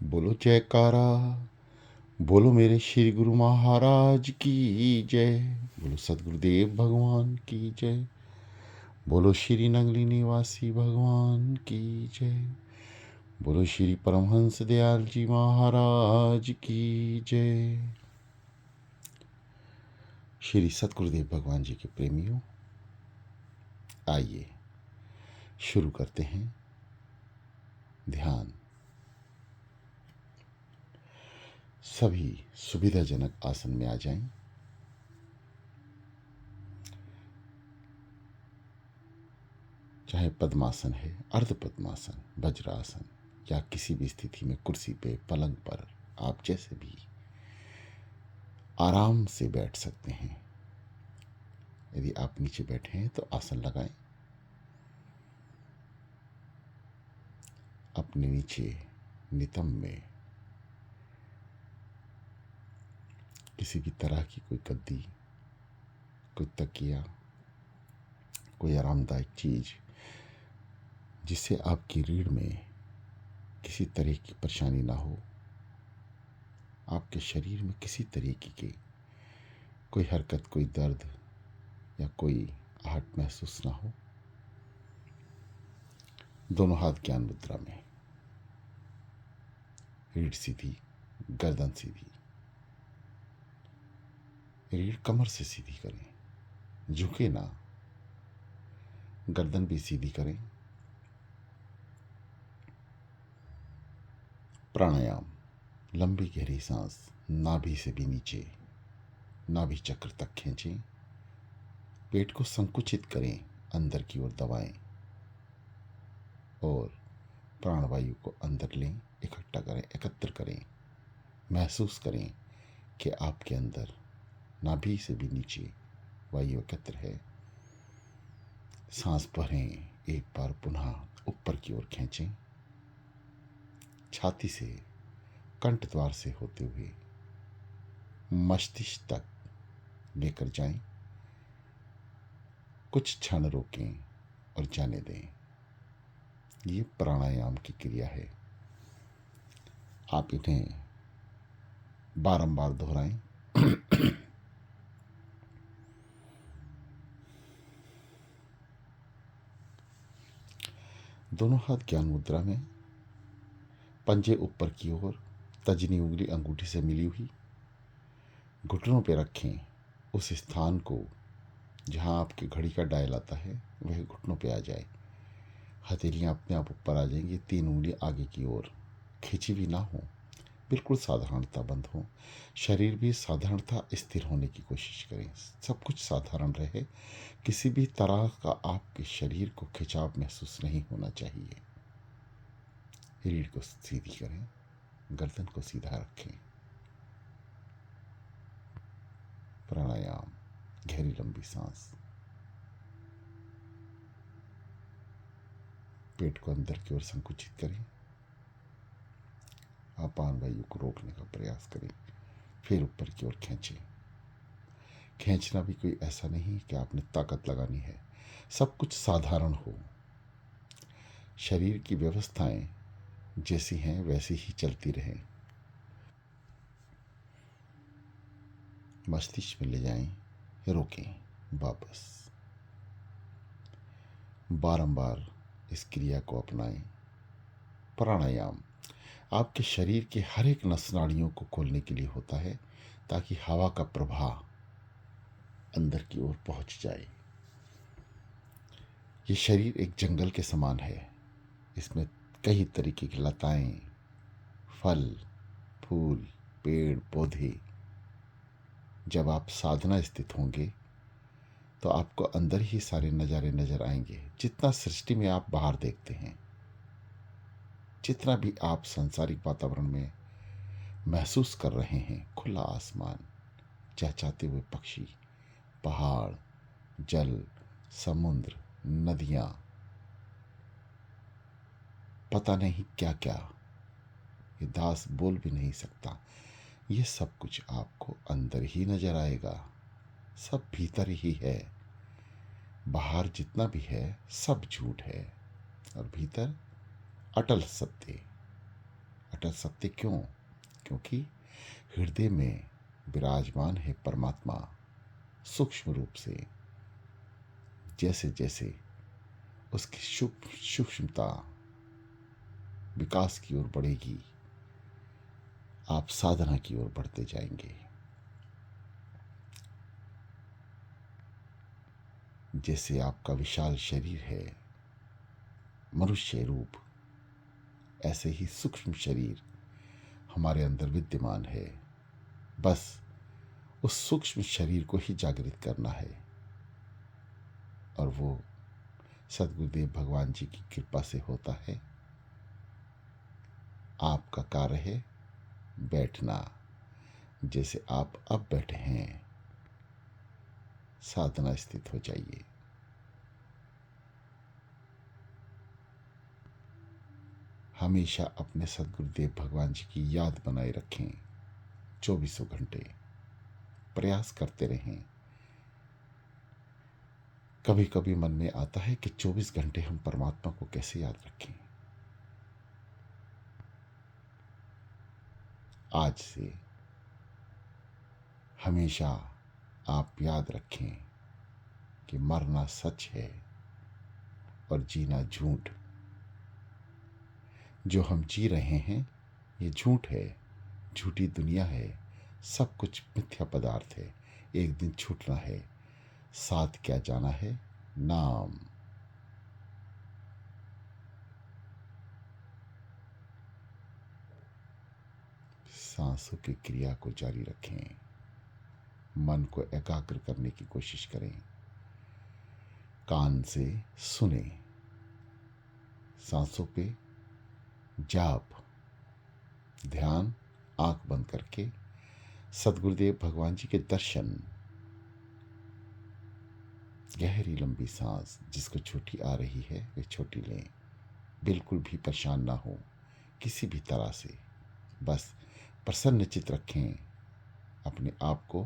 बोलो जयकारा, बोलो मेरे श्री गुरु महाराज की जय। बोलो सदगुरुदेव भगवान की जय। बोलो श्री नगली निवासी भगवान की जय। बोलो श्री परमहंस दयाल जी महाराज की जय। श्री सतगुरुदेव भगवान जी के प्रेमियों, आइए शुरू करते हैं ध्यान। सभी सुविधाजनक आसन में आ जाएं। चाहे पद्मासन है, अर्ध पद्मासन, वज्रासन या किसी भी स्थिति में कुर्सी पे, पलंग पर, आप जैसे भी आराम से बैठ सकते हैं। यदि आप नीचे बैठे हैं तो आसन लगाएं। अपने नीचे नितंब में किसी भी तरह की कोई गद्दी, कोई तकिया, कोई आरामदायक चीज जिससे आपकी रीढ़ में किसी तरह की परेशानी ना हो, आपके शरीर में किसी तरीके की कोई हरकत, कोई दर्द या कोई आहट महसूस ना हो। दोनों हाथ ज्ञान मुद्रा में, रीढ़ सीधी, गर्दन सीधी। रीढ़ कमर से सीधी करें, झुके ना। गर्दन भी सीधी करें। प्राणायाम, लंबी गहरी सांस नाभि से भी नीचे, नाभि चक्र तक खींचें। पेट को संकुचित करें, अंदर की ओर दबाएं और प्राणवायु को अंदर लें, इकट्ठा करें, एकत्र करें। महसूस करें कि आपके अंदर नाभि से भी नीचे वायु एकत्र है। सांस भरें, एक बार पुनः ऊपर की ओर खींचें। छाती से, कंठ द्वार से होते हुए मस्तिष्क तक लेकर जाएं। कुछ क्षण रोकें और जाने दें। ये प्राणायाम की क्रिया है। आप इन्हें बारंबार दोहराएं। दोनों हाथ ज्ञान मुद्रा में, पंजे ऊपर की ओर, तर्जनी उंगली अंगूठी से मिली हुई। घुटनों पर रखें। उस स्थान को जहां आपकी घड़ी का डायल आता है वह घुटनों पे आ जाए। हथेलियां अपने आप ऊपर आ जाएंगी। 3 उंगली आगे की ओर, खिंची भी ना हो, बिल्कुल साधारणता बंद हो। शरीर भी साधारणता स्थिर होने की कोशिश करें। सब कुछ साधारण रहे। किसी भी तरह का आपके शरीर को खिंचाव महसूस नहीं होना चाहिए। रीढ़ को सीधी करें, गर्दन को सीधा रखें। प्राणायाम, गहरी लंबी सांस। पेट को अंदर की ओर संकुचित करें। अपान वायु को रोकने का प्रयास करें। फिर ऊपर की ओर खींचें। खींचना भी कोई ऐसा नहीं कि आपने ताकत लगानी है। सब कुछ साधारण हो। शरीर की व्यवस्थाएं जैसी हैं वैसी ही चलती रहें। मस्तिष्क में ले जाएं, रोकें, वापस। बारंबार इस क्रिया को अपनाएं। प्राणायाम आपके शरीर के हर एक नस नाड़ियों को खोलने के लिए होता है, ताकि हवा का प्रवाह अंदर की ओर पहुंच जाए। ये शरीर एक जंगल के समान है। इसमें कई तरीके की लताएं, फल, फूल, पेड़, पौधे। जब आप साधना स्थित होंगे तो आपको अंदर ही सारे नज़ारे नजर आएंगे। जितना सृष्टि में आप बाहर देखते हैं, जितना भी आप सांसारिक वातावरण में महसूस कर रहे हैं, खुला आसमान, चहचहाते हुए पक्षी, पहाड़, जल, समुद्र, नदियाँ, पता नहीं क्या क्या, ये दास बोल भी नहीं सकता। ये सब कुछ आपको अंदर ही नजर आएगा। सब भीतर ही है। बाहर जितना भी है सब झूठ है और भीतर अटल सत्य, अटल सत्य क्यों? क्योंकि हृदय में विराजमान है परमात्मा सूक्ष्म रूप से। जैसे जैसे उसकी सूक्ष्मता विकास की ओर बढ़ेगी, आप साधना की ओर बढ़ते जाएंगे। जैसे आपका विशाल शरीर है, मनुष्य रूप, ऐसे ही सूक्ष्म शरीर हमारे अंदर विद्यमान है। बस उस सूक्ष्म शरीर को ही जागृत करना है, और वो सद्गुरुदेव भगवान जी की कृपा से होता है। आपका कार्य है बैठना, जैसे आप अब बैठे हैं। साधना स्थित हो जाइए। हमेशा अपने सद्गुरुदेव भगवान जी की याद बनाए रखें। 24 घंटे प्रयास करते रहें। कभी कभी मन में आता है कि 24 घंटे हम परमात्मा को कैसे याद रखें। आज से हमेशा आप याद रखें कि मरना सच है और जीना झूठ। जो हम जी रहे हैं ये झूठ है, झूठी दुनिया है, सब कुछ मिथ्या पदार्थ है। एक दिन छूटना है। साथ क्या जाना है? नाम। सांसों की क्रिया को जारी रखें। मन को एकाग्र करने की कोशिश करें। कान से सुने। सांसों पे जाप, ध्यान, आंख बंद करके सद्गुरुदेव भगवान जी के दर्शन। गहरी लंबी सांस, जिसको छोटी आ रही है वे छोटी लें। बिल्कुल भी परेशान ना हो किसी भी तरह से। बस प्रसन्न चित्त रखें अपने आप को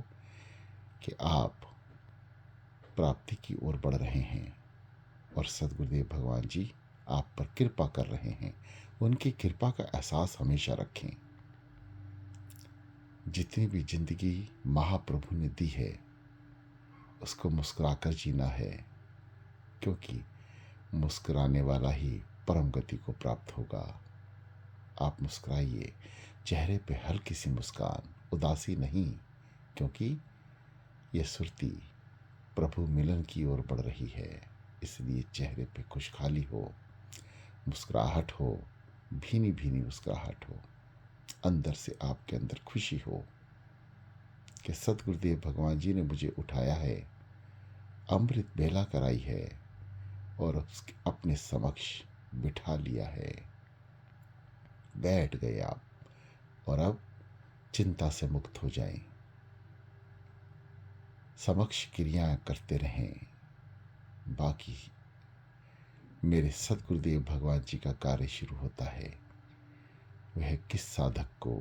कि आप प्राप्ति की ओर बढ़ रहे हैं और सद्गुरुदेव भगवान जी आप पर कृपा कर रहे हैं। उनकी कृपा का एहसास हमेशा रखें। जितनी भी जिंदगी महाप्रभु ने दी है उसको मुस्कुराकर जीना है, क्योंकि मुस्कुराने वाला ही परम गति को प्राप्त होगा। आप मुस्कुराइए, चेहरे पे हल्की सी मुस्कान, उदासी नहीं, क्योंकि ये सुरती प्रभु मिलन की ओर बढ़ रही है। इसलिए चेहरे पे खुशहाली हो, मुस्कुराहट हो, भीनी भीनी मुस्कुराहट हो। अंदर से आपके अंदर खुशी हो कि सद्गुरुदेव भगवान जी ने मुझे उठाया है, अमृत बेला कराई है और उसके अपने समक्ष बिठा लिया है। बैठ गए आप और अब चिंता से मुक्त हो जाएं। समक्ष क्रियाएं करते रहें। बाकी मेरे सद्गुरुदेव भगवान जी का कार्य शुरू होता है। वह किस साधक को,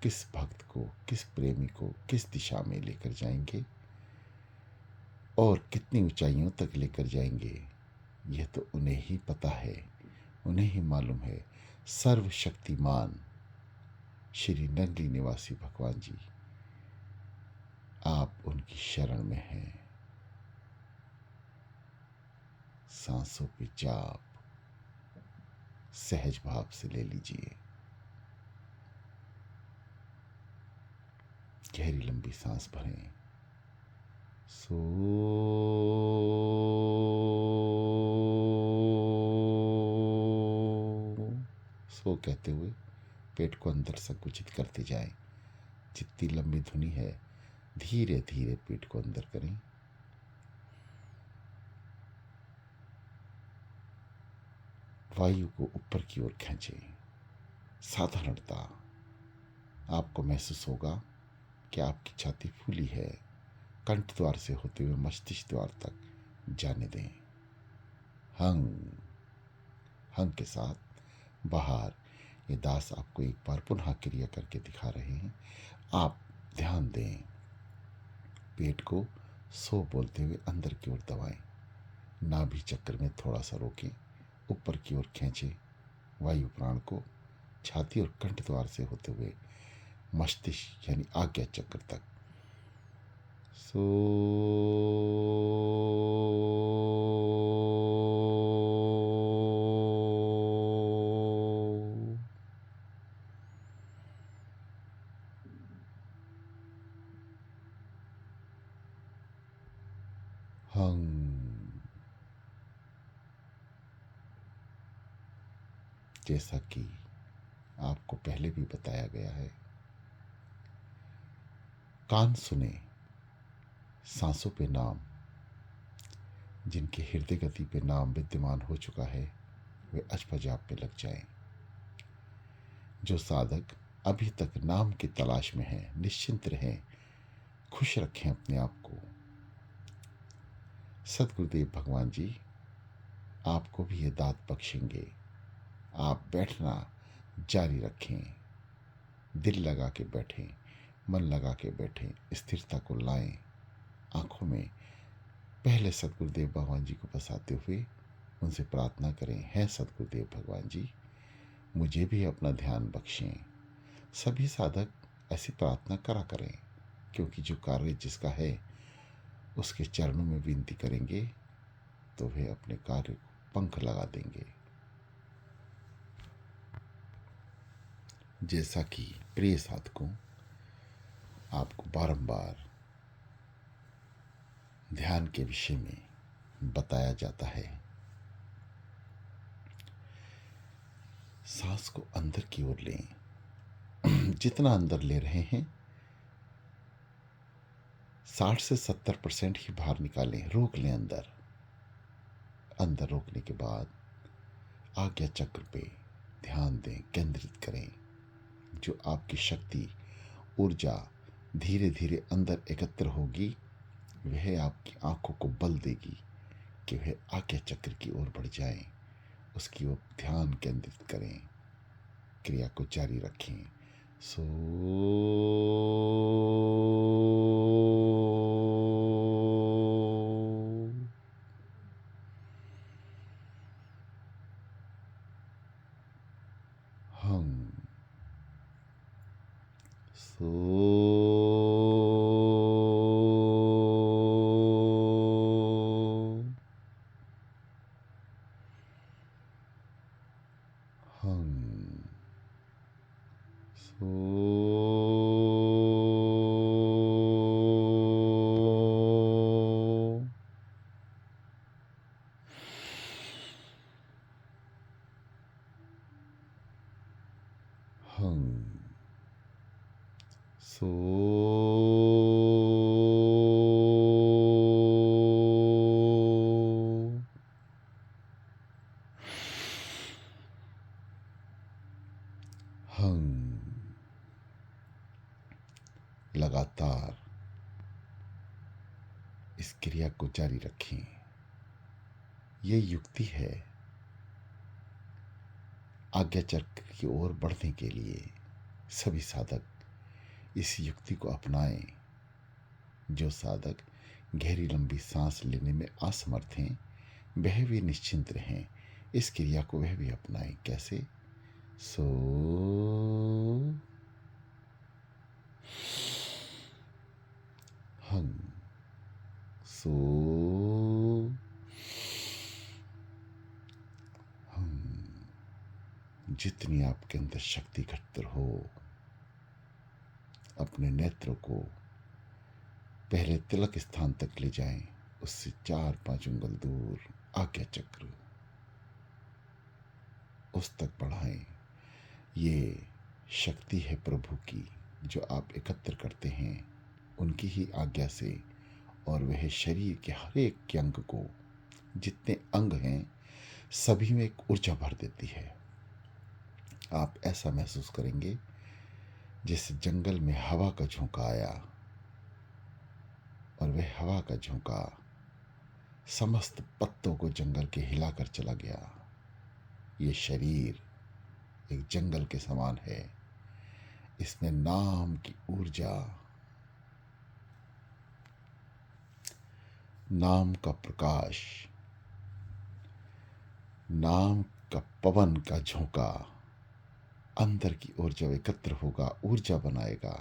किस भक्त को, किस प्रेमी को किस दिशा में लेकर जाएंगे और कितनी ऊंचाइयों तक लेकर जाएंगे, यह तो उन्हें ही पता है, उन्हें ही मालूम है। सर्वशक्तिमान श्री नगरी निवासी भगवान जी, आप उनकी शरण में हैं। सांसों पे जाप सहज भाव से ले लीजिए। गहरी लंबी सांस भरें। सो सो कहते हुए पेट को अंदर संकुचित करते जाएं। जितनी लंबी धुनी है धीरे धीरे पेट को अंदर करें। वायु को ऊपर की ओर खींचें। साधारणता आपको महसूस होगा कि आपकी छाती फूली है। कंठ द्वार से होते हुए मस्तिष्क द्वार तक जाने दें। हंग हंग के साथ बाहर। ये दास आपको एक बार पुनः क्रिया करके दिखा रहे हैं। आप ध्यान दें। पेट को सो बोलते हुए अंदर की ओर दबाएं। नाभि चक्र में थोड़ा सा रोकें, ऊपर की ओर खींचें वायु प्राण को छाती और कंठ द्वार से होते हुए मस्तिष्क यानी आज्ञा चक्र तक। सो हंग। जैसा कि आपको पहले भी बताया गया है, कान सुने, सांसों पे नाम, जिनके हृदय गति पे नाम विद्यमान हो चुका है वे अजप जाप पे लग जाएं। जो साधक अभी तक नाम की तलाश में हैं, निश्चिंत रहें, खुश रखें अपने आप को। सदगुरुदेव भगवान जी आपको भी ये दात बख्शेंगे। आप बैठना जारी रखें, दिल लगा के बैठें, मन लगा के बैठें, स्थिरता को लाएं। आंखों में पहले सदगुरुदेव भगवान जी को बसाते हुए उनसे प्रार्थना करें, है सदगुरुदेव भगवान जी मुझे भी अपना ध्यान बख्शें। सभी साधक ऐसी प्रार्थना करा करें, क्योंकि जो कार्य जिसका है उसके चरणों में विनती करेंगे तो वे अपने कार्य को पंख लगा देंगे। जैसा कि प्रिय साधकों आपको बारंबार ध्यान के विषय में बताया जाता है, सांस को अंदर की ओर लें। जितना अंदर ले रहे हैं 60 से 70% ही बाहर निकालें, रोक लें अंदर। अंदर रोकने के बाद आज्ञा चक्र पे ध्यान दें, केंद्रित करें। जो आपकी शक्ति, ऊर्जा धीरे धीरे अंदर एकत्र होगी वह आपकी आंखों को बल देगी कि वह आज्ञा चक्र की ओर बढ़ जाएं। उसकी ओर ध्यान केंद्रित करें, क्रिया को जारी रखें। सो हम सो हम सो हम सो हम लगातार इस क्रिया को जारी रखें। ये युक्ति है आज्ञा चक्र की ओर बढ़ने के लिए। सभी साधक इस युक्ति को अपनाएं। जो साधक गहरी लंबी सांस लेने में असमर्थ हैं वह भी निश्चिंत रहें, इस क्रिया को वह भी अपनाएं। कैसे? सो हम सो हम। जितनी आपके अंदर शक्ति घटतर हो अपने नेत्रों को पहले तिलक स्थान तक ले जाएं, उससे 4-5 उंगल दूर आज्ञा चक्र उस तक बढ़ाएं। ये शक्ति है प्रभु की जो आप एकत्र करते हैं उनकी ही आज्ञा से, और वह शरीर के हर एक अंग को, जितने अंग हैं सभी में एक ऊर्जा भर देती है। आप ऐसा महसूस करेंगे जैसे जंगल में हवा का झोंका आया और वह हवा का झोंका समस्त पत्तों को जंगल के हिलाकर चला गया। ये शरीर एक जंगल के समान है, इसमें नाम की ऊर्जा, नाम का प्रकाश, नाम का पवन का झोंका अंदर की ओर जब एकत्र होगा, ऊर्जा बनाएगा,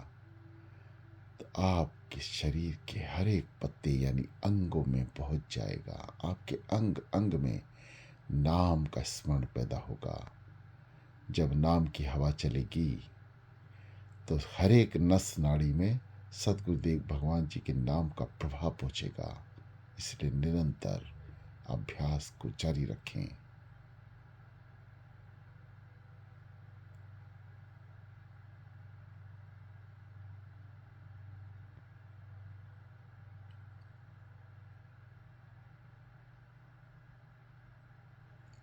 तो आपके शरीर के हर एक पत्ते यानी अंगों में पहुंच जाएगा। आपके अंग अंग में नाम का स्मरण पैदा होगा। जब नाम की हवा चलेगी तो हर एक नस नाड़ी में सदगुरुदेव भगवान जी के नाम का प्रभाव पहुंचेगा। इसलिए निरंतर अभ्यास को जारी रखें।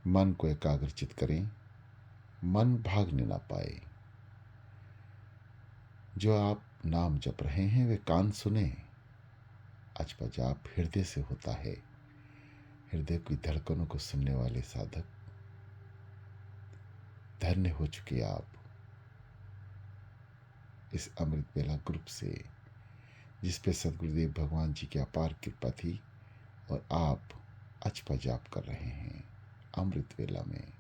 मन को एकाग्रचित करें, मन भागने ना पाए। जो आप नाम जप रहे हैं वे कान सुने। अजपजाप हृदय से होता है। हृदय की धड़कनों को सुनने वाले साधक धन्य हो चुके आप इस अमृत बेला ग्रुप से, जिस पे सदगुरुदेव भगवान जी की अपार कृपा थी और आप अजपजाप कर रहे हैं अमृत वेला में।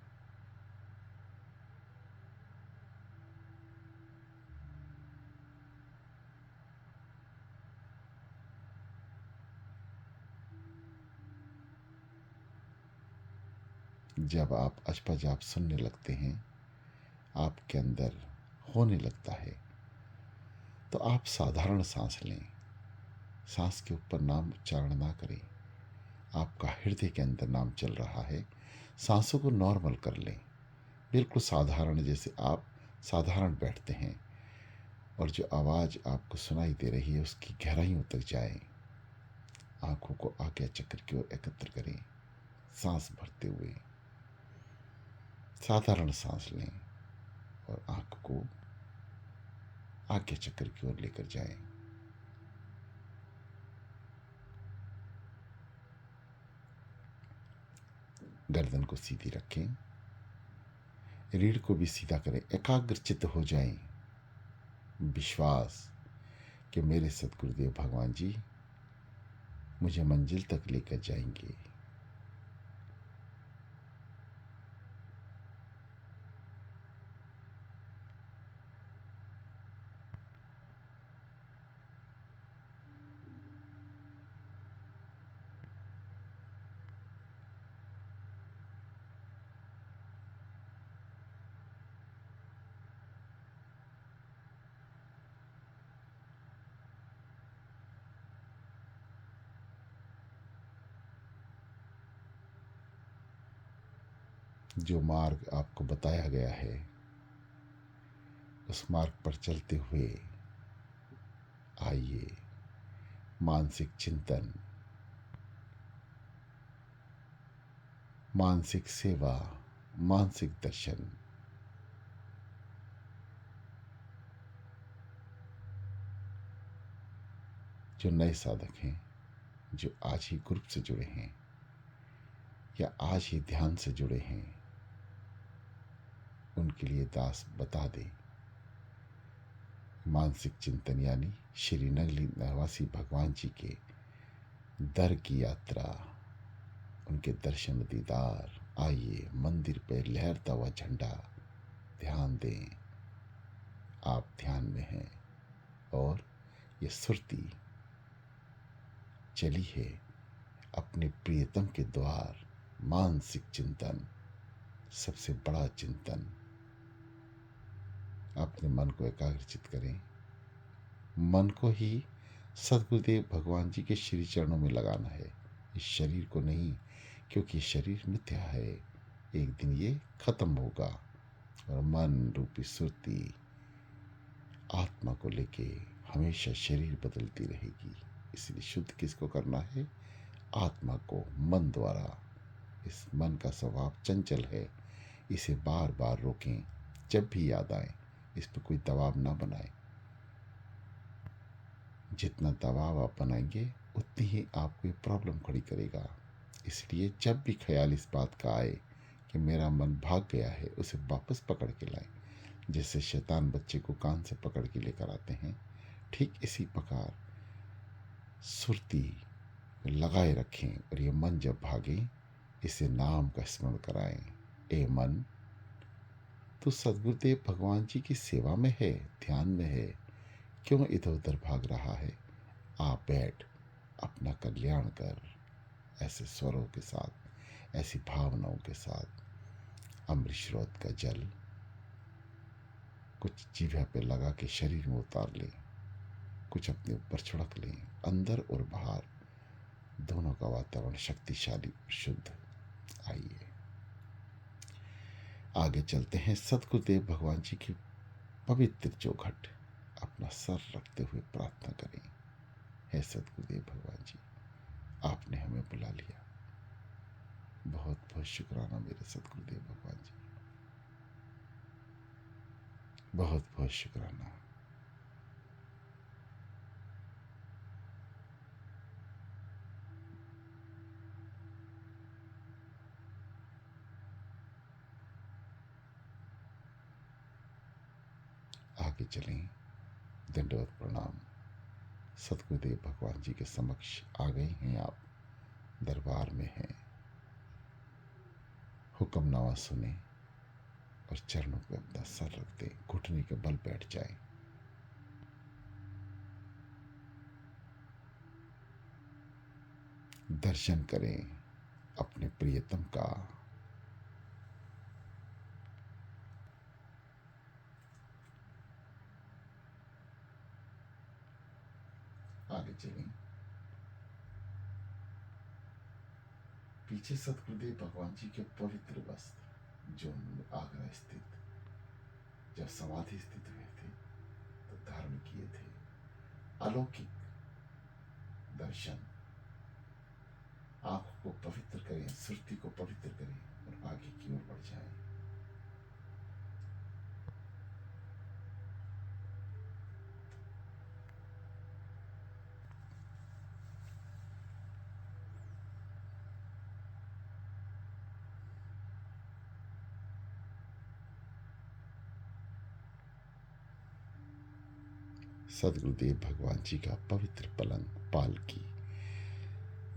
जब आप अजपजाप सुनने लगते हैं, आपके अंदर होने लगता है, तो आप साधारण सांस लें। सांस के ऊपर नाम उच्चारण ना करें। आपका हृदय के अंदर नाम चल रहा है। सांसों को नॉर्मल कर लें, बिल्कुल साधारण, जैसे आप साधारण बैठते हैं। और जो आवाज़ आपको सुनाई दे रही है उसकी गहराइयों तक जाएं। आंखों को आज्ञा चक्र की ओर एकत्र करें। सांस भरते हुए साधारण सांस लें और आंख को आज्ञा चक्र की ओर लेकर जाएं। गर्दन को सीधी रखें, रीढ़ को भी सीधा करें। एकाग्रचित्त हो जाएं। विश्वास कि मेरे सतगुरुदेव भगवान जी मुझे मंजिल तक लेकर जाएंगे। जो मार्ग आपको बताया गया है उस मार्ग पर चलते हुए आइए। मानसिक चिंतन, मानसिक सेवा, मानसिक दर्शन। जो नए साधक हैं, जो आज ही ग्रुप से जुड़े हैं या आज ही ध्यान से जुड़े हैं, उनके लिए दास बता दे। मानसिक चिंतन यानी श्रीनगर निवासी भगवान जी के दर की यात्रा, उनके दर्शन दीदार। आइए मंदिर पे लहरता हुआ झंडा ध्यान दें। आप ध्यान में हैं और ये सुरती चली है अपने प्रियतम के द्वार। मानसिक चिंतन, सबसे बड़ा चिंतन। अपने मन को एकाग्रचित करें। मन को ही सदगुरुदेव भगवान जी के श्री चरणों में लगाना है, इस शरीर को नहीं, क्योंकि शरीर मिथ्या है। एक दिन ये खत्म होगा और मन रूपी सुरती आत्मा को लेके हमेशा शरीर बदलती रहेगी। इसलिए शुद्ध किसको करना है? आत्मा को, मन द्वारा। इस मन का स्वभाव चंचल है, इसे बार बार रोकें। जब भी याद आए इस पर कोई दबाव ना बनाए। जितना दबाव आप बनाएंगे उतनी ही आपको ये प्रॉब्लम खड़ी करेगा। इसलिए जब भी ख्याल इस बात का आए कि मेरा मन भाग गया है, उसे वापस पकड़ के लाएं। जैसे शैतान बच्चे को कान से पकड़ के लेकर आते हैं, ठीक इसी प्रकार सुरती लगाए रखें। और ये मन जब भागे इसे नाम का स्मरण कराएं। ए मन, तो सदगुरुदेव भगवान जी की सेवा में है, ध्यान में है, क्यों इधर उधर भाग रहा है? आप बैठ, अपना कल्याण कर। ऐसे स्वरों के साथ, ऐसी भावनाओं के साथ अमृत स्रोत का जल कुछ जीभा पे लगा के शरीर में उतार लें, कुछ अपने ऊपर छिड़क लें। अंदर और बाहर दोनों का वातावरण शक्तिशाली और शुद्ध। आइए आगे चलते हैं। सदगुरुदेव भगवान जी की पवित्र चौखट अपना सर रखते हुए प्रार्थना करें। हे सदगुरुदेव भगवान जी, आपने हमें बुला लिया। बहुत बहुत शुक्राना मेरे सदगुरुदेव भगवान जी, बहुत बहुत शुक्राना। आगे चलें। दंडवत प्रणाम। सदगुरुदेव भगवान जी के समक्ष आ गए हैं आप, दरबार में हैं। हुक्मनामा सुने और चरणों पे अपना सर रख दें, घुटने के बल बैठ जाएं। दर्शन करें अपने प्रियतम का। आगे चलें। पीछे सदगुरुदेव भगवान जी के पवित्र वस्त्र जो उन्होंने आगरा स्थित जब समाधि स्थित हुए थे तो धारण किए थे। अलौकिक दर्शन आंखों को पवित्र करें, सुरती को पवित्र करें और आगे की ओर बढ़ जाएं। सदगुरुदेव भगवान जी का पवित्र पलंग पालकी,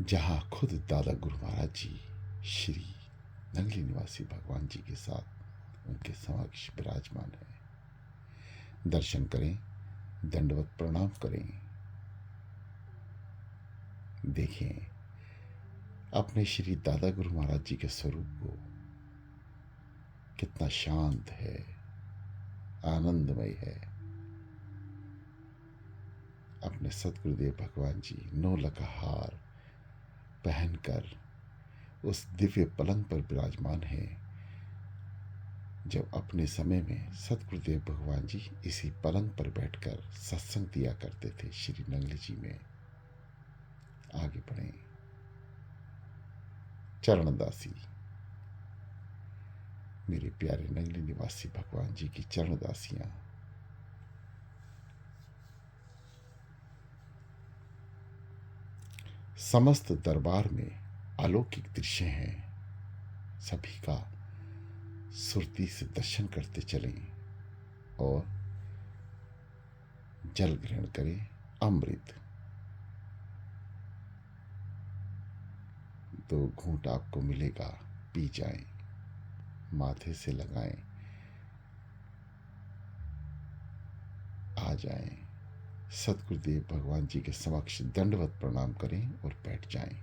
जहां खुद दादा गुरु महाराज जी श्री नंगली निवासी भगवान जी के साथ उनके समक्ष विराजमान है। दर्शन करें, दंडवत प्रणाम करें। देखें अपने श्री दादा गुरु महाराज जी के स्वरूप को, कितना शांत है, आनंदमय है। अपने सदगुरुदेव भगवान जी 9 लका हार पहनकर उस दिव्य पलंग पर विराजमान है। जब अपने समय में सदगुरुदेव भगवान जी इसी पलंग पर बैठकर सत्संग दिया करते थे श्री नंगली जी में। आगे बढ़ें। चरणदासी, मेरे प्यारे नंगली निवासी भगवान जी की चरणदासियां, समस्त दरबार में अलौकिक दृश्य हैं। सभी का सुरती से दर्शन करते चलें और जल ग्रहण करें। अमृत 2 घूंट आपको मिलेगा, पी जाएं, माथे से लगाएं, आ जाएं। सदगुरुदेव भगवान जी के समक्ष दंडवत प्रणाम करें और बैठ जाएं।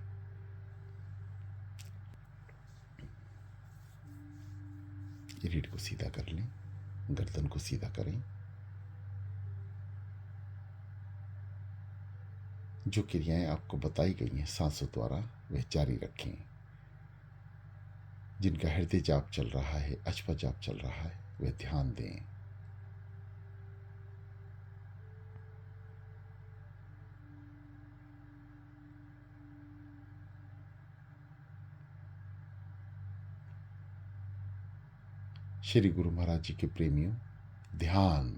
रीढ़ को सीधा कर लें, गर्दन को सीधा करें। जो क्रियाएं आपको बताई गई हैं सांसों द्वारा वह जारी रखें। जिनका हृदय जाप चल रहा है, अचपा जाप चल रहा है, वह ध्यान दें। श्री गुरु महाराज जी के प्रेमियों, ध्यान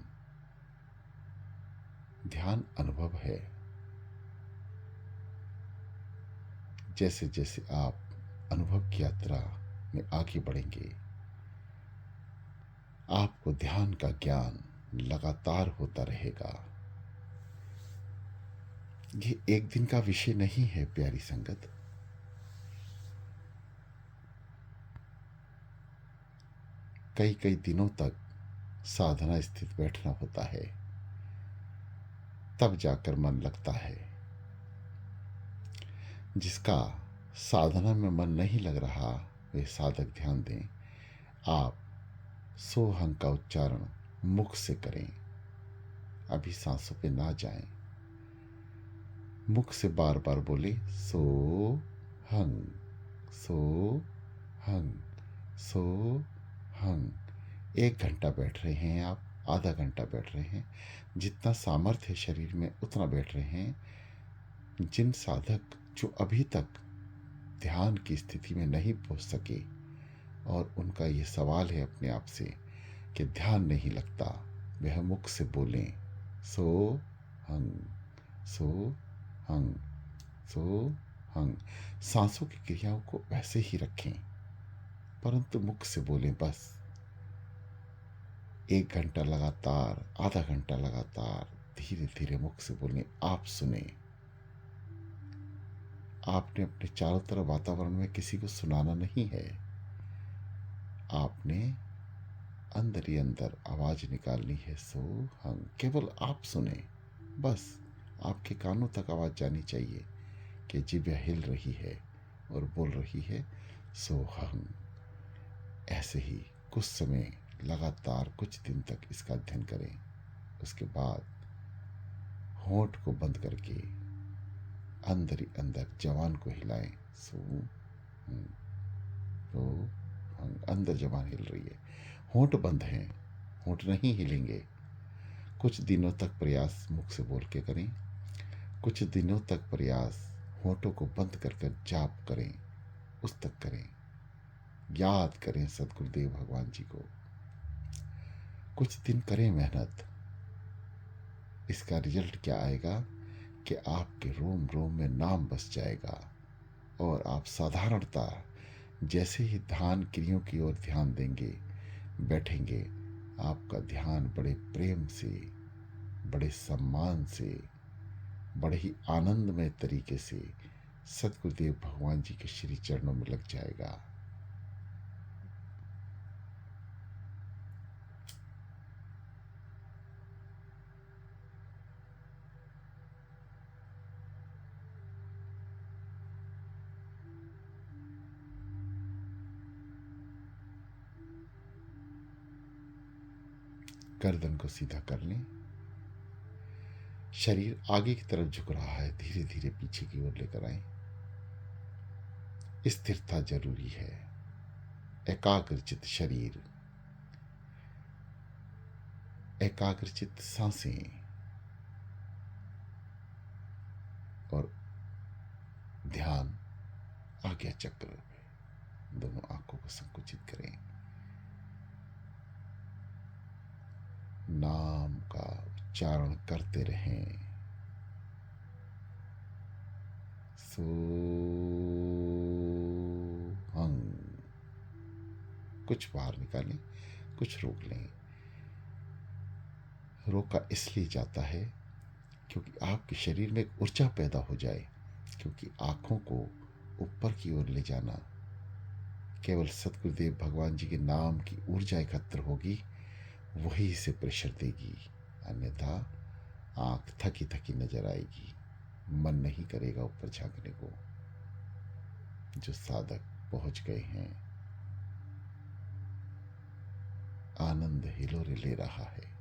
ध्यान अनुभव है। जैसे जैसे आप अनुभव की यात्रा में आगे बढ़ेंगे, आपको ध्यान का ज्ञान लगातार होता रहेगा। ये एक दिन का विषय नहीं है प्यारी संगत। कई कई दिनों तक साधना स्थित बैठना होता है, तब जाकर मन लगता है। जिसका साधना में मन नहीं लग रहा, वे साधक ध्यान दें, आप सोहंग का उच्चारण मुख से करें। अभी सांसों पे ना जाएं, मुख से बार बार बोले सो हंग, सो हंग, सो हंग। 1 घंटा बैठ रहे हैं आप, आधा घंटा बैठ रहे हैं, जितना सामर्थ्य है शरीर में उतना बैठ रहे हैं। जिन साधक जो अभी तक ध्यान की स्थिति में नहीं पहुंच सके और उनका ये सवाल है अपने आप से कि ध्यान नहीं लगता, वह मुख से बोलें सो हंग, सो हंग, सो हंग। सांसों की क्रियाओं को वैसे ही रखें, परंतु मुख से बोलें बस। 1 घंटा लगातार, आधा घंटा लगातार धीरे धीरे मुख से बोलें। आप सुने। आपने अपने चारों तरफ वातावरण में किसी को सुनाना नहीं है, आपने अंदर ही अंदर आवाज निकालनी है सो हंग। केवल आप सुने बस। आपके कानों तक आवाज जानी चाहिए कि जिह्वा हिल रही है और बोल रही है सो हंग। ऐसे ही कुछ समय लगातार कुछ दिन तक इसका अध्ययन करें। उसके बाद होंठ को बंद करके अंदर ही अंदर जवान को हिलाएं सो हंग, सो हंग। अंदर जवान हिल रही है, होंठ बंद हैं, होंठ नहीं हिलेंगे। कुछ दिनों तक प्रयास मुख से बोल के करें, कुछ दिनों तक प्रयास होंठों को बंद कर कर जाप करें, उस तक करें। याद करें सदगुरुदेव भगवान जी को। कुछ दिन करें मेहनत। इसका रिजल्ट क्या आएगा कि आपके रोम रोम में नाम बस जाएगा और आप साधारणता जैसे ही ध्यान क्रियाओं की ओर ध्यान देंगे, बैठेंगे, आपका ध्यान बड़े प्रेम से, बड़े सम्मान से, बड़े ही आनंदमय तरीके से सदगुरुदेव भगवान जी के श्री चरणों में लग जाएगा। गर्दन को सीधा कर लें, शरीर आगे की तरफ झुक रहा है, धीरे धीरे पीछे की ओर लेकर आए। स्थिरता जरूरी है। एकाग्रचित शरीर, एकाग्रचित सांसें और ध्यान आज्ञा चक्र में। दोनों आंखों को संकुचित करें। नाम का उच्चारण करते रहें। सो हंग। कुछ बाहर निकालें, कुछ रोक लें। रोका इसलिए जाता है क्योंकि आपके शरीर में एक ऊर्जा पैदा हो जाए, क्योंकि आंखों को ऊपर की ओर ले जाना केवल सतगुरुदेव भगवान जी के नाम की ऊर्जा एकत्र होगी, वही इसे प्रेशर देगी। अन्यथा आंख थकी थकी नजर आएगी, मन नहीं करेगा ऊपर झांकने को। जो साधक पहुंच गए हैं, आनंद हिलोरे ले रहा है।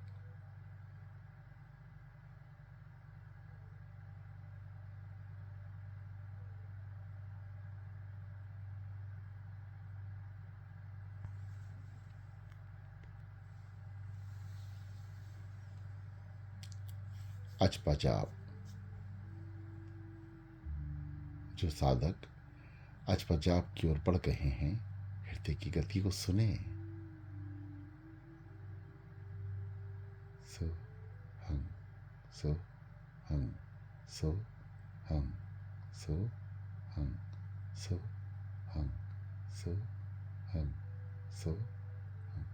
अजपा जाप। जो साधक अजपा जाप की ओर बढ़ गए हैं, हृदय की गति को सुने। सो हम, सो हम, सो हम, सो हम, सो हम, सो हम, सो हम।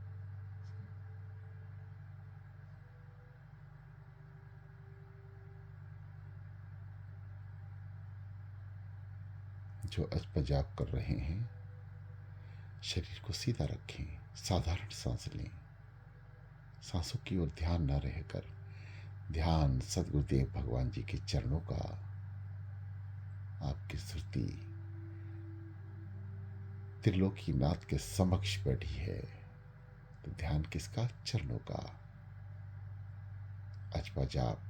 जो अजपा जाप कर रहे हैं, शरीर को सीधा रखें, साधारण सांस लें। सांसों की ओर ध्यान न रहकर ध्यान सदगुरुदेव भगवान जी के चरणों का। आपकी सुरती त्रिलोकीनाथ के समक्ष बैठी है, तो ध्यान किसका? चरणों का। अजपा जाप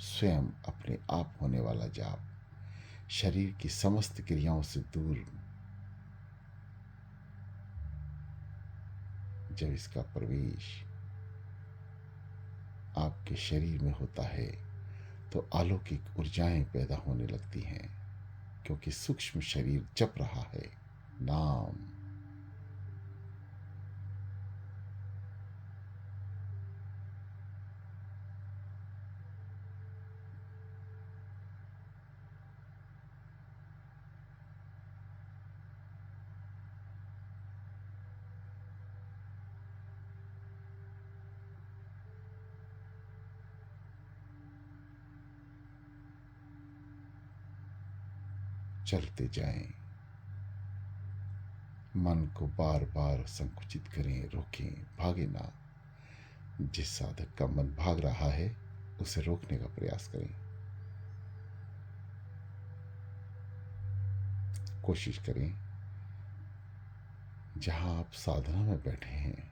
स्वयं अपने आप होने वाला जाप, शरीर की समस्त क्रियाओं से दूर। जब इसका प्रवेश आपके शरीर में होता है तो अलौकिक ऊर्जाएं पैदा होने लगती हैं, क्योंकि सूक्ष्म शरीर जप रहा है नाम। चलते जाएं, मन को बार बार संकुचित करें, रोकें, भागे ना। जिस साधक का मन भाग रहा है उसे रोकने का प्रयास करें। कोशिश करें जहां आप साधना में बैठे हैं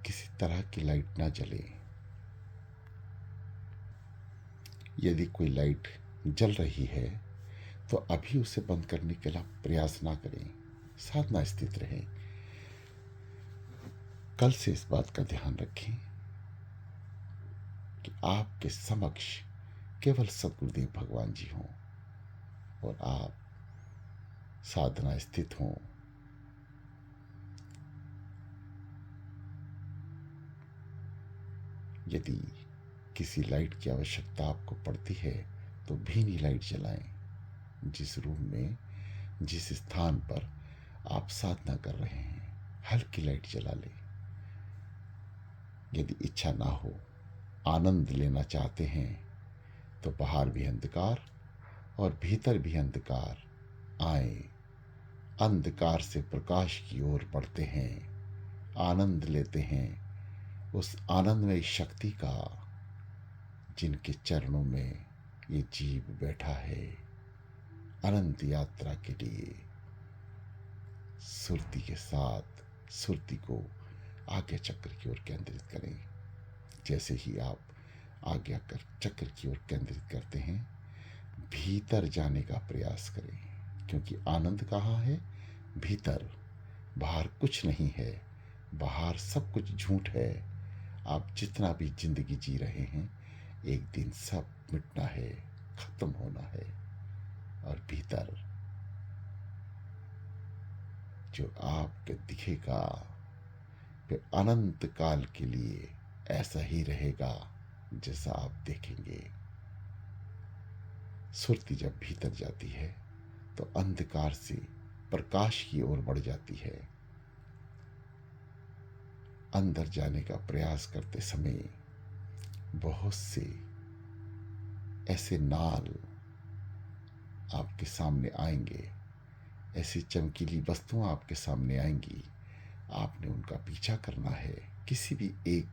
किसी तरह की लाइट ना जले। यदि कोई लाइट जल रही है तो अभी उसे बंद करने के लिए प्रयास ना करें, साधना स्थित रहें। कल से इस बात का ध्यान रखें कि आपके समक्ष केवल सदगुरुदेव भगवान जी हों और आप साधना स्थित हों। यदि किसी लाइट की आवश्यकता आपको पड़ती है तो भीनी लाइट जलाएं। जिस रूम में, जिस स्थान पर आप साधना कर रहे हैं, हल्की लाइट जला लें। यदि इच्छा ना हो, आनंद लेना चाहते हैं, तो बाहर भी अंधकार और भीतर भी अंधकार। आए, अंधकार से प्रकाश की ओर बढ़ते हैं, आनंद लेते हैं उस आनंदमय शक्ति का जिनके चरणों में ये जीव बैठा है अनंत यात्रा के लिए। सुरती के साथ सुरती को आज्ञा चक्र की ओर केंद्रित करें। जैसे ही आप आज्ञा कर चक्र की ओर केंद्रित करते हैं, भीतर जाने का प्रयास करें, क्योंकि आनंद कहाँ है? भीतर। बाहर कुछ नहीं है, बाहर सब कुछ झूठ है। आप जितना भी जिंदगी जी रहे हैं, एक दिन सब मिटना है, खत्म होना है। और भीतर जो आपके दिखेगा फिर अनंत काल के लिए ऐसा ही रहेगा जैसा आप देखेंगे। सुरती जब भीतर जाती है तो अंधकार से प्रकाश की ओर बढ़ जाती है। अंदर जाने का प्रयास करते समय बहुत से ऐसे नाल आपके सामने आएंगे, ऐसी चमकीली वस्तुएं आपके सामने आएंगी। आपने उनका पीछा करना है। किसी भी एक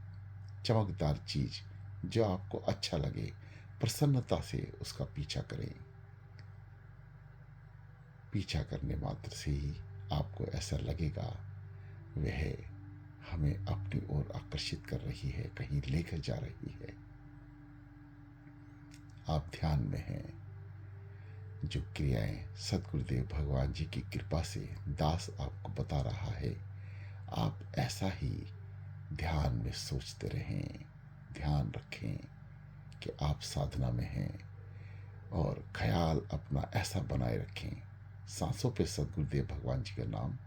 चमकदार चीज जो आपको अच्छा लगे, प्रसन्नता से उसका पीछा करें। पीछा करने मात्र से ही आपको ऐसा लगेगा वह हमें अपनी ओर आकर्षित कर रही है, कहीं लेकर जा रही है। आप ध्यान में हैं। जो क्रियाएं सदगुरुदेव भगवान जी की कृपा से दास आपको बता रहा है, आप ऐसा ही ध्यान में सोचते रहें। ध्यान रखें कि आप साधना में हैं और ख्याल अपना ऐसा बनाए रखें। सांसों पे सदगुरुदेव भगवान जी का नाम,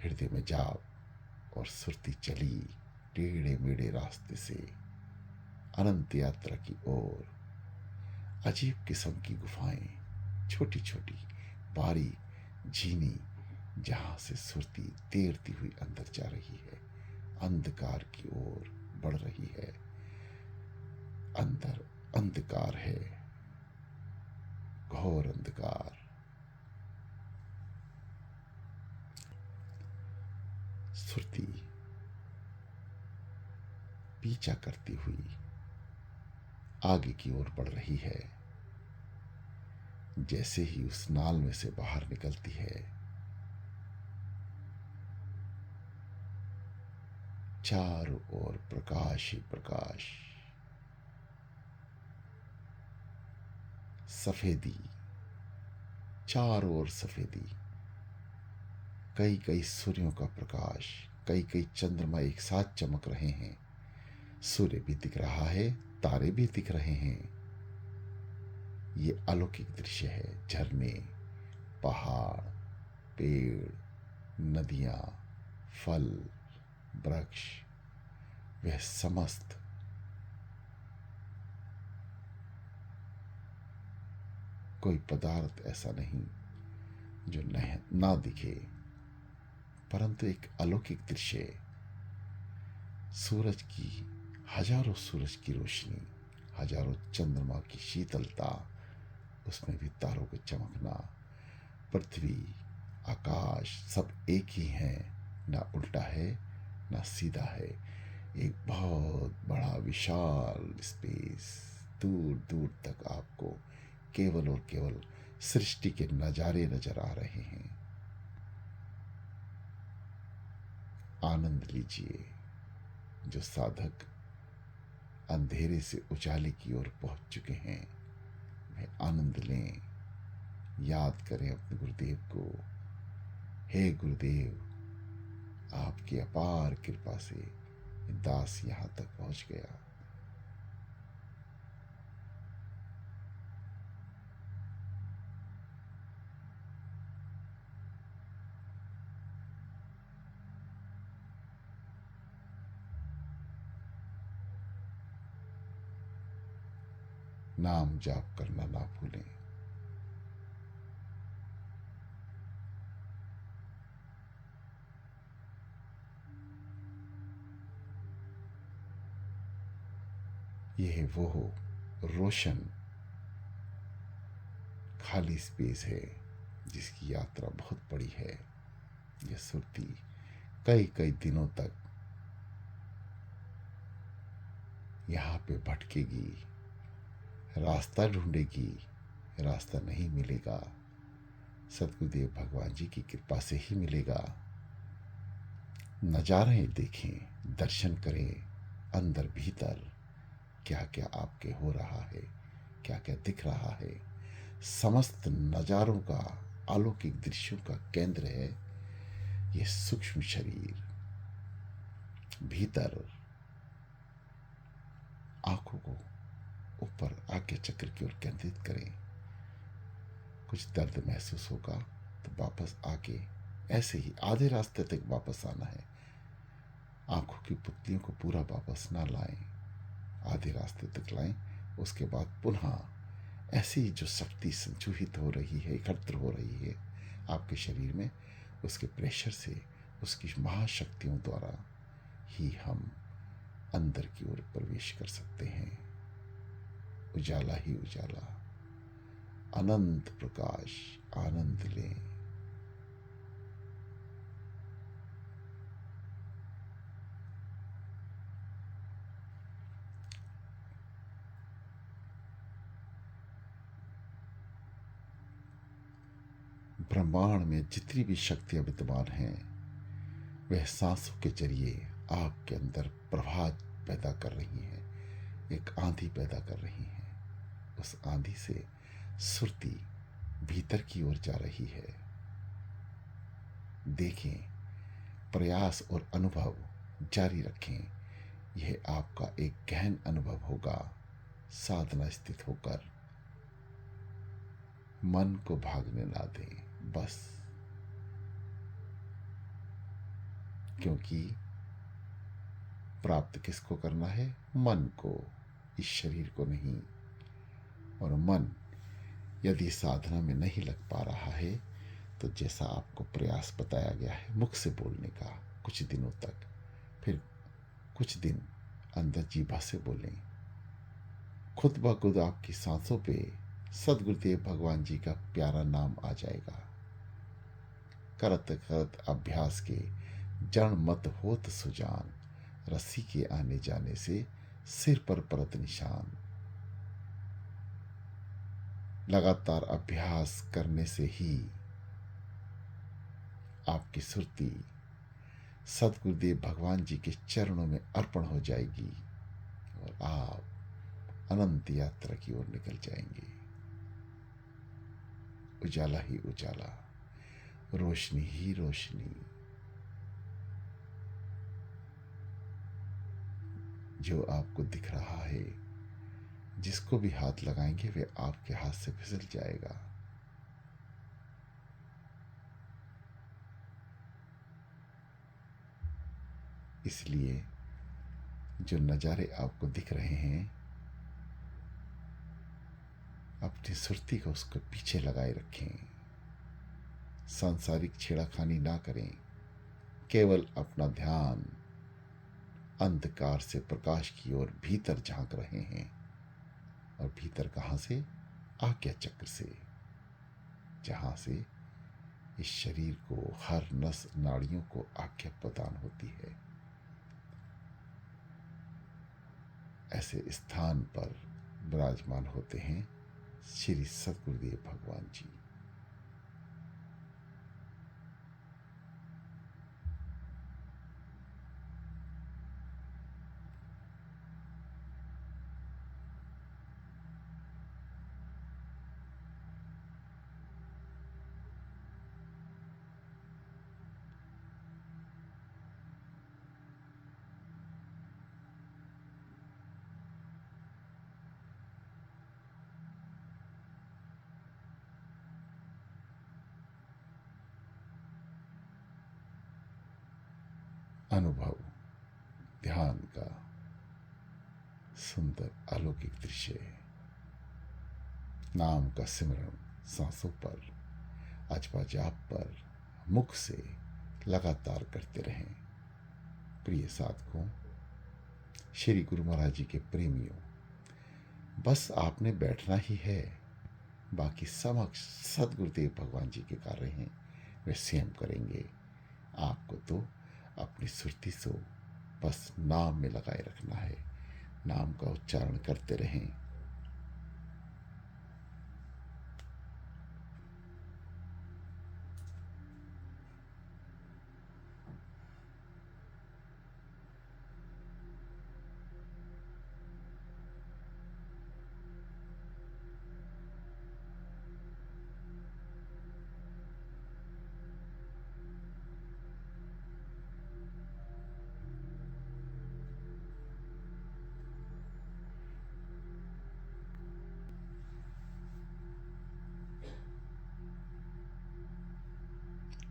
हृदय में जाप और सुरती चली टेढ़े मेढ़े रास्ते से अनंत यात्रा की ओर। अजीब किस्म की गुफाएं, छोटी छोटी बारीक झीनी, जहां से सुरती तैरती हुई अंदर जा रही है, अंधकार की ओर बढ़ रही है। अंदर अंधकार है, घोर अंधकार। सुरती पीछा करती हुई आगे की ओर बढ़ रही है। जैसे ही उस नाल में से बाहर निकलती है, चारों ओर प्रकाश ही प्रकाश, सफेदी, चारों ओर सफेदी, कई कई सूर्यों का प्रकाश, कई कई चंद्रमा एक साथ चमक रहे हैं। सूर्य भी दिख रहा है, तारे भी दिख रहे हैं। ये अलौकिक दृश्य है। झरने, पहाड़, पेड़, नदियां, फल, वृक्ष, वह समस्त कोई पदार्थ ऐसा नहीं जो ना दिखे, परंतु एक अलौकिक दृश्य। सूरज की, हजारों सूरज की रोशनी, हजारों चंद्रमा की शीतलता, उसमें भी तारों का चमकना, पृथ्वी, आकाश सब एक ही हैं, ना उल्टा है ना सीधा है। एक बहुत बड़ा विशाल स्पेस, दूर दूर तक आपको केवल और केवल सृष्टि के नजारे नजर आ रहे हैं। आनंद लीजिए। जो साधक अंधेरे से उजाले की ओर पहुंच चुके हैं, वह आनंद लें। याद करें अपने गुरुदेव को। हे गुरुदेव, आपकी अपार कृपा से दास यहां तक पहुंच गया। नाम जाप करना ना भूलें। यह वो रोशन खाली स्पेस है जिसकी यात्रा बहुत बड़ी है। यह सुरती कई कई दिनों तक यहाँ पे भटकेगी, रास्ता ढूंढेगी, रास्ता नहीं मिलेगा। सतगुरुदेव भगवान जी की कृपा से ही मिलेगा। नजारे देखें, दर्शन करें, अंदर भीतर क्या क्या आपके हो रहा है, क्या क्या दिख रहा है। समस्त नजारों का, अलौकिक दृश्यों का केंद्र है ये सूक्ष्म शरीर। भीतर आंखों को ऊपर आज्ञा चक्र की ओर केंद्रित करें। कुछ दर्द महसूस होगा तो वापस आके ऐसे ही आधे रास्ते तक वापस आना है। आंखों की पुतलियों को पूरा वापस ना लाएं, आधे रास्ते तक लाएं। उसके बाद पुनः ऐसी जो शक्ति संचूहित हो रही है, एकत्र हो रही है आपके शरीर में, उसके प्रेशर से, उसकी महाशक्तियों द्वारा ही हम अंदर की ओर प्रवेश कर सकते हैं। उजाला ही उजाला, अनंत प्रकाश, आनंद लें। ब्रह्मांड में जितनी भी शक्तियां विद्यमान हैं, वह सांसों के जरिए आपके अंदर प्रवाह पैदा कर रही हैं, एक आंधी पैदा कर रही हैं। उस आंधी से सुरती भीतर की ओर जा रही है। देखें, प्रयास और अनुभव जारी रखें। यह आपका एक गहन अनुभव होगा। साधना स्थित होकर मन को भागने ना दें, बस। क्योंकि प्राप्त किसको करना है? मन को, इस शरीर को नहीं। और मन यदि साधना में नहीं लग पा रहा है तो जैसा आपको प्रयास बताया गया है मुख से बोलने का कुछ दिनों तक, फिर कुछ दिन अंदर जीभा से बोलें। खुद ब खुद आपकी सांसों पे सदगुरुदेव भगवान जी का प्यारा नाम आ जाएगा। करत करत अभ्यास के जड़ मत होत सुजान, रस्सी के आने जाने से सिर पर परत निशान। लगातार अभ्यास करने से ही आपकी सुरती सदगुरुदेव भगवान जी के चरणों में अर्पण हो जाएगी और आप अनंत यात्रा की ओर निकल जाएंगे। उजाला ही उजाला, रोशनी ही रोशनी। जो आपको दिख रहा है, जिसको भी हाथ लगाएंगे वे आपके हाथ से फिसल जाएगा। इसलिए जो नज़ारे आपको दिख रहे हैं, अपनी सुरती को उसके पीछे लगाए रखें। सांसारिक छेड़ाखानी ना करें, केवल अपना ध्यान अंधकार से प्रकाश की ओर भीतर झांक रहे हैं। और भीतर कहाँ से? आज्ञा चक्र से, जहां से इस शरीर को, हर नस नाड़ियों को आज्ञा प्रदान होती है। ऐसे स्थान पर विराजमान होते हैं श्री सदगुरुदेव भगवान जी। अनुभव ध्यान का सुंदर अलौकिक दृश्य है। नाम का सिमरण सांसों पर, अजपा जाप पर, मुख से लगातार करते रहें। प्रिय साधकों, श्री गुरु महाराज जी के प्रेमियों, बस आपने बैठना ही है। बाकी समक्ष सदगुरुदेव भगवान जी के कार्य हैं, वे स्वयं करेंगे। आपको तो अपनी सुरती से बस नाम में लगाए रखना है। नाम का उच्चारण करते रहें।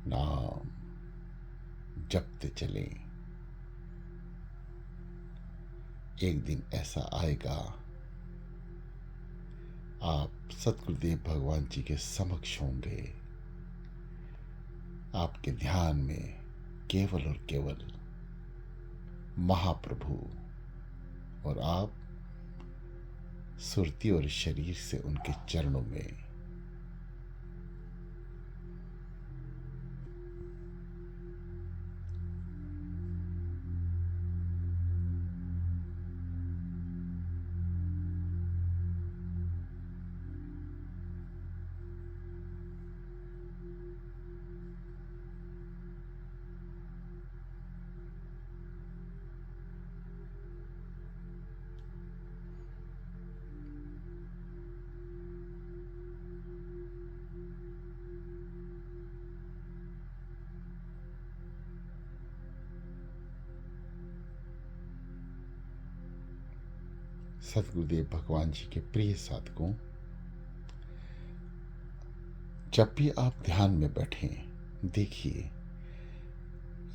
नाम जपते चलें। एक दिन ऐसा आएगा, आप सतगुरुदेव भगवान जी के समक्ष होंगे। आपके ध्यान में केवल और केवल महाप्रभु, और आप सुरती और शरीर से उनके चरणों में। सतगुरुदेव भगवान जी के प्रिय साधकों, जब भी आप ध्यान में बैठें, देखिए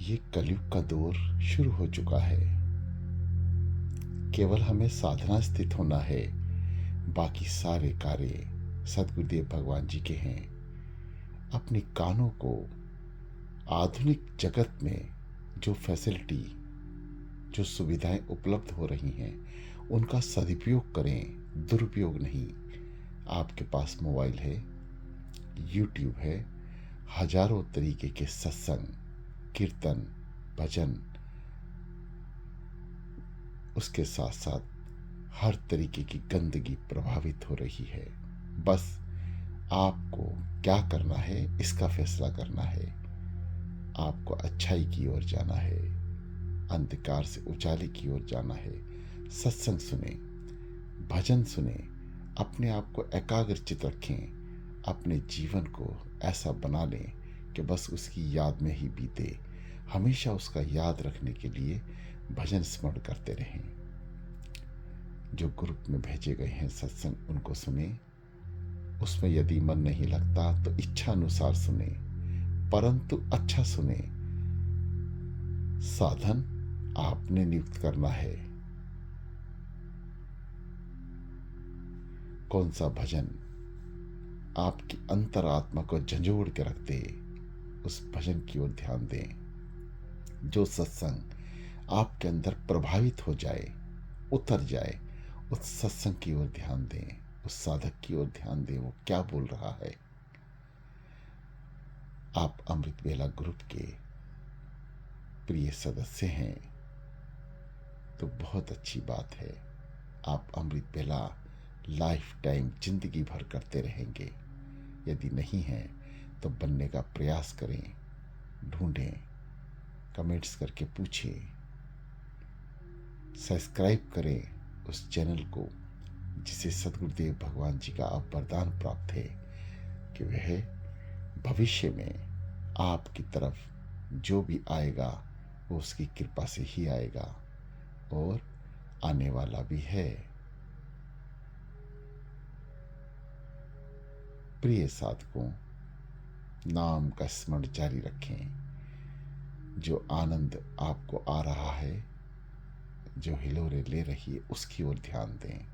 ये कलयुग का दौर शुरू हो चुका है। केवल हमें साधना स्थित होना है, बाकी सारे कार्य सतगुरुदेव भगवान जी के हैं। अपने कानों को आधुनिक जगत में जो फैसिलिटी, जो सुविधाएं उपलब्ध हो रही हैं, उनका सदुपयोग करें, दुरुपयोग नहीं। आपके पास मोबाइल है, यूट्यूब है, हजारों तरीके के सत्संग, कीर्तन, भजन, उसके साथ साथ हर तरीके की गंदगी प्रभावित हो रही है। बस आपको क्या करना है इसका फैसला करना है। आपको अच्छाई की ओर जाना है, अंधकार से उजाले की ओर जाना है। सत्संग सुने, भजन सुने, अपने आप को एकाग्रचित रखें, अपने जीवन को ऐसा बना लें कि बस उसकी याद में ही बीते। हमेशा उसका याद रखने के लिए भजन स्मरण करते रहें। जो ग्रुप में भेजे गए हैं सत्संग उनको सुने, उसमें यदि मन नहीं लगता तो इच्छा अनुसार सुने, परंतु अच्छा सुने। साधन आपने नियुक्त करना है। कौन सा भजन आपकी अंतरात्मा को झंझोड़ के रख दे, उस भजन की ओर ध्यान दें। जो सत्संग आपके अंदर प्रभावित हो जाए, उतर जाए, उस सत्संग की ओर ध्यान दें, उस साधक की ओर ध्यान दें। वो क्या बोल रहा है। आप अमृत बेला ग्रुप के प्रिय सदस्य हैं तो बहुत अच्छी बात है। आप अमृत बेला लाइफ टाइम जिंदगी भर करते रहेंगे। यदि नहीं है तो बनने का प्रयास करें, ढूंढें, कमेंट्स करके पूछें, सब्सक्राइब करें उस चैनल को जिसे सद्गुरुदेव भगवान जी का अब वरदान प्राप्त है कि वह भविष्य में आपकी तरफ जो भी आएगा वो उसकी कृपा से ही आएगा और आने वाला भी है। प्रिय साधकों, नाम का स्मरण जारी रखें। जो आनंद आपको आ रहा है, जो हिलोरे ले रही है, उसकी ओर ध्यान दें।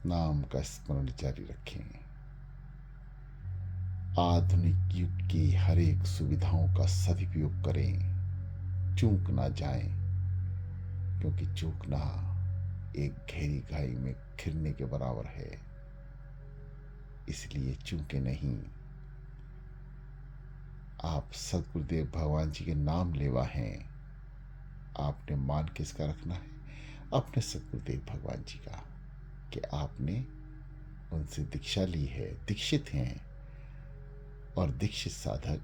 नाम का स्मरण जारी रखें। आधुनिक युग की हर एक सुविधाओं का सदुपयोग करें, चूक ना जाएं, क्योंकि चूकना एक गहरी खाई में गिरने के बराबर है। इसलिए चूके नहीं। आप सद्गुरुदेव भगवान जी के नाम लेवा हैं। आपने मान किसका रखना है? अपने सद्गुरुदेव भगवान जी का, कि आपने उनसे दीक्षा ली है, दीक्षित हैं। और दीक्षित साधक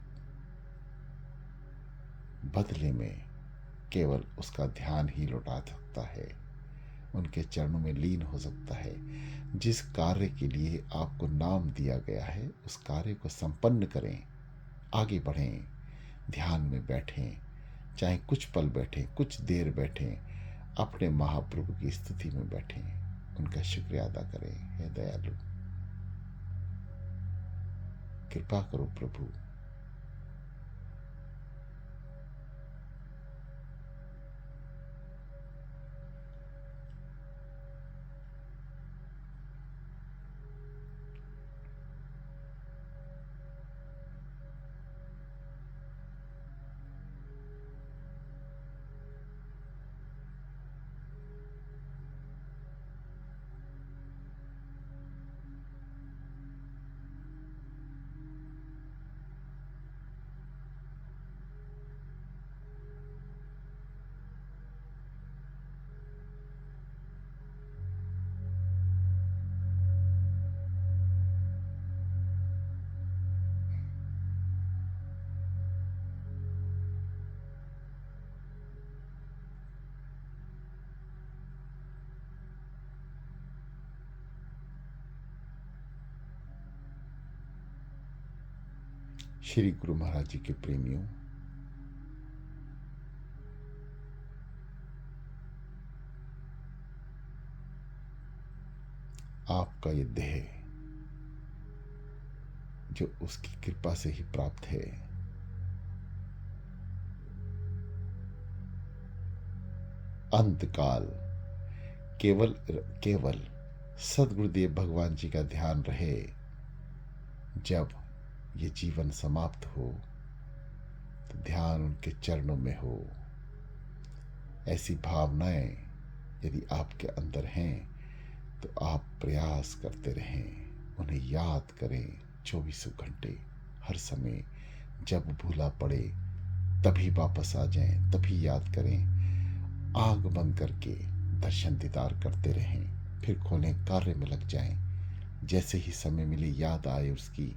बदले में केवल उसका ध्यान ही लौटा सकता है, उनके चरणों में लीन हो सकता है। जिस कार्य के लिए आपको नाम दिया गया है उस कार्य को संपन्न करें, आगे बढ़ें, ध्यान में बैठें, चाहे कुछ पल बैठें, कुछ देर बैठें, अपने महाप्रभु की स्तुति में बैठें, उनका शुक्रिया अदा करें। हे दयालु, कृपा करो प्रभु। श्री गुरु महाराज जी के प्रेमियों, आपका ये देह जो उसकी कृपा से ही प्राप्त है, अंतकाल केवल केवल सद्गुरुदेव भगवान जी का ध्यान रहे। जब ये जीवन समाप्त हो तो ध्यान उनके चरणों में हो, ऐसी भावनाएं यदि आपके अंदर हैं तो आप प्रयास करते रहें, उन्हें याद करें 24 घंटे, हर समय। जब भूला पड़े तभी वापस आ जाएं, तभी याद करें। आंख बंद करके दर्शन दीदार करते रहें, फिर खोलें, कार्य में लग जाएं। जैसे ही समय मिले, याद आए उसकी,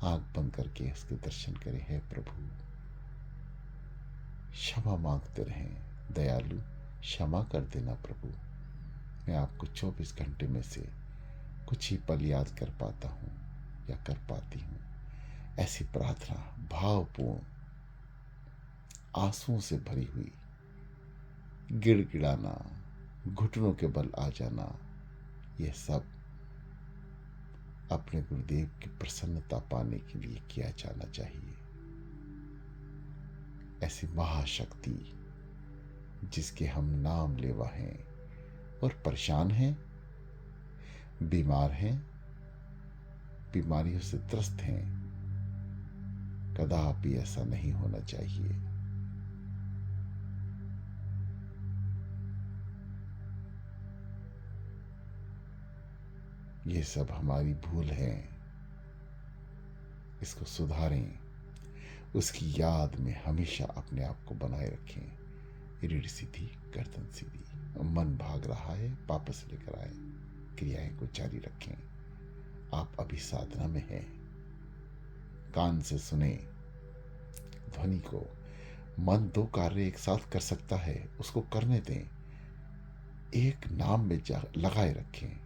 आंख बंद करके उसके दर्शन करें। हे प्रभु, क्षमा मांगते रहें। दयालु, क्षमा कर देना प्रभु, मैं आपको 24 घंटे में से कुछ ही पल याद कर पाता हूँ या कर पाती हूँ। ऐसी प्रार्थना भावपूर्ण, आंसुओं से भरी हुई, गिड़गिड़ाना, घुटनों के बल आ जाना, यह सब अपने गुरुदेव की प्रसन्नता पाने के लिए किया जाना चाहिए। ऐसी महाशक्ति जिसके हम नाम लेवा हैं और परेशान हैं, बीमार हैं, बीमारियों से त्रस्त हैं, कदापि ऐसा नहीं होना चाहिए। ये सब हमारी भूल है, इसको सुधारें। उसकी याद में हमेशा अपने आप को बनाए रखें। रीढ़ सीधी, गर्दन सीधी। मन भाग रहा है, वापस लेकर आए, क्रियाएं को जारी रखें। आप अभी साधना में हैं, कान से सुने ध्वनि को। मन 2 कार्य एक साथ कर सकता है, उसको करने दें। एक नाम में लगाए रखें,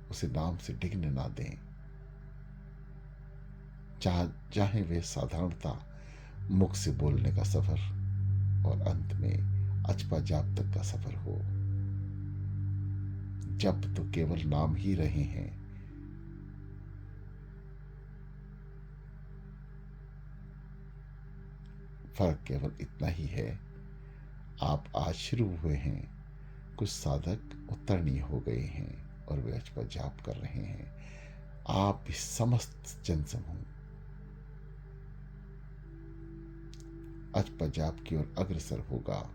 उसे नाम से डिगने ना दें। चाहे वे साधारणता मुख से बोलने का सफर और अंत में अचपा जाप तक का सफर हो। जब तो केवल नाम ही रहे हैं। फर्क केवल इतना ही है, आप आज शुरू हुए हैं, कुछ साधक उत्तीर्ण हो गए हैं और वे अचपा जाप कर रहे हैं। आप भी समस्त जनसमूह अचपा जाप की ओर अग्रसर होगा।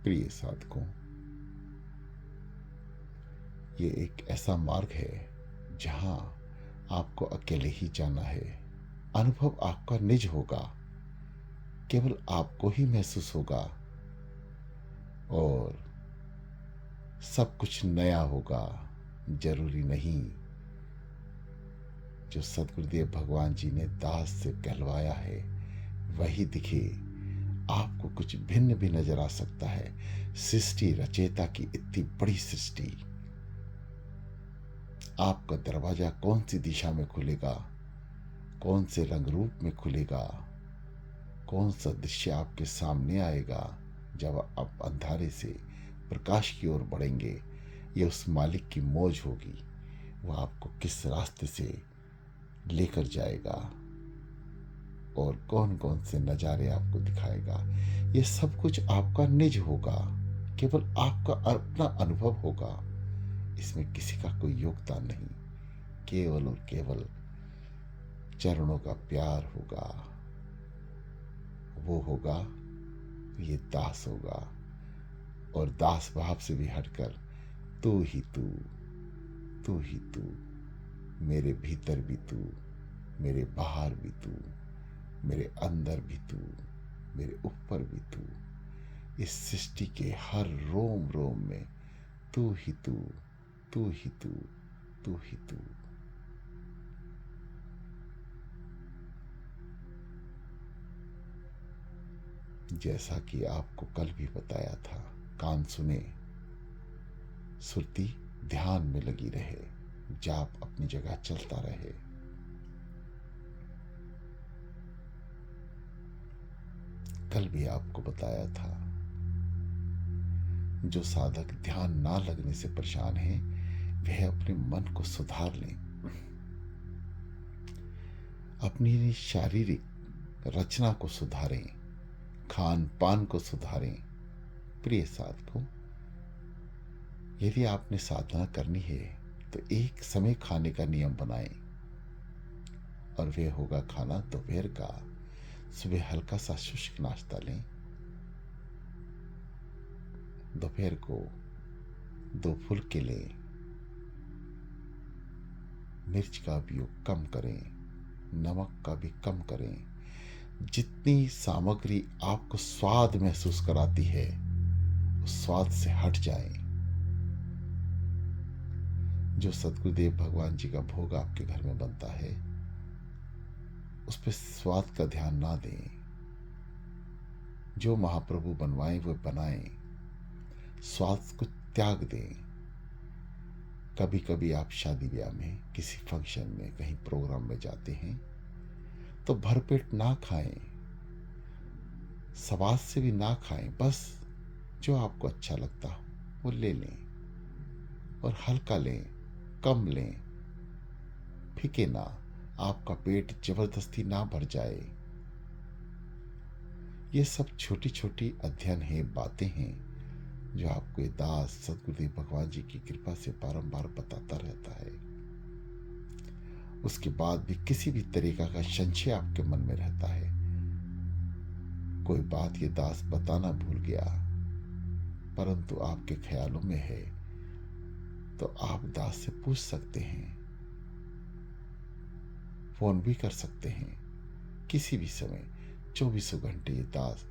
प्रिय साधकों, ये एक ऐसा मार्ग है जहां आपको अकेले ही जाना है। अनुभव आपका निज होगा, केवल आपको ही महसूस होगा और सब कुछ नया होगा। जरूरी नहीं जो सदगुरुदेव भगवान जी ने दास से कहलवाया है वही दिखे। आपको कुछ भिन्न भी नजर आ सकता है। सृष्टि रचेता की इतनी बड़ी सृष्टि, आपका दरवाजा कौन सी दिशा में खुलेगा, कौन से रंग रूप में खुलेगा, कौन सा दृश्य आपके सामने आएगा जब आप अंधारे से प्रकाश की ओर बढ़ेंगे, यह उस मालिक की मौज होगी। वह आपको किस रास्ते से लेकर जाएगा और कौन कौन से नज़ारे आपको दिखाएगा, ये सब कुछ आपका निज होगा, केवल आपका अपना अनुभव होगा। इसमें किसी का कोई योगदान नहीं, केवल और केवल चरणों का प्यार होगा। वो होगा, ये दास होगा। और दास भाव से भी हटकर तू ही तू, तू ही तू, मेरे भीतर भी तू, मेरे बाहर भी तू, मेरे अंदर भी तू, मेरे ऊपर भी तू, इस सृष्टि के हर रोम रोम में तू ही तू, तू ही तू, तू ही तू। जैसा कि आपको कल भी बताया था, कान सुने, सुरती ध्यान में लगी रहे, जाप अपनी जगह चलता रहे। कल भी आपको बताया था, जो साधक ध्यान ना लगने से परेशान है, वह अपने मन को सुधार लें, अपनी शारीरिक रचना को सुधारें, खान पान को सुधारें। प्रिय साधकों, यदि आपने साधना करनी है तो एक समय खाने का नियम बनाएं, और वह होगा खाना दोपहर का। सुबह हल्का सा शुष्क नाश्ता लें, दोपहर को 2 फुल्के लें, मिर्च का उपयोग कम करें, नमक का भी कम करें। जितनी सामग्री आपको स्वाद महसूस कराती है, उस स्वाद से हट जाएं। जो सदगुरुदेव भगवान जी का भोग आपके घर में बनता है, उस पर स्वाद का ध्यान ना दें। जो महाप्रभु बनवाएं वो बनाएं, स्वाद को त्याग दें। कभी कभी आप शादी ब्याह में, किसी फंक्शन में, कहीं प्रोग्राम में जाते हैं तो भरपेट ना खाएं, स्वाद से भी ना खाएं। बस जो आपको अच्छा लगता हो वो ले लें, और हल्का लें, कम लें, फीके ना। आपका पेट जबरदस्ती ना भर जाए। ये सब छोटी छोटी अध्ययन है, बातें हैं, जो आपको ये दास सदगुरुदेव भगवान जी की कृपा से बारंबार बताता रहता है। उसके बाद भी किसी भी तरीका का संशय आपके मन में रहता है, कोई बात ये दास बताना भूल गया, परंतु आपके ख्यालों में है, तो आप दास से पूछ सकते हैं, फोन भी कर सकते हैं। किसी भी समय 24 घंटे ये दास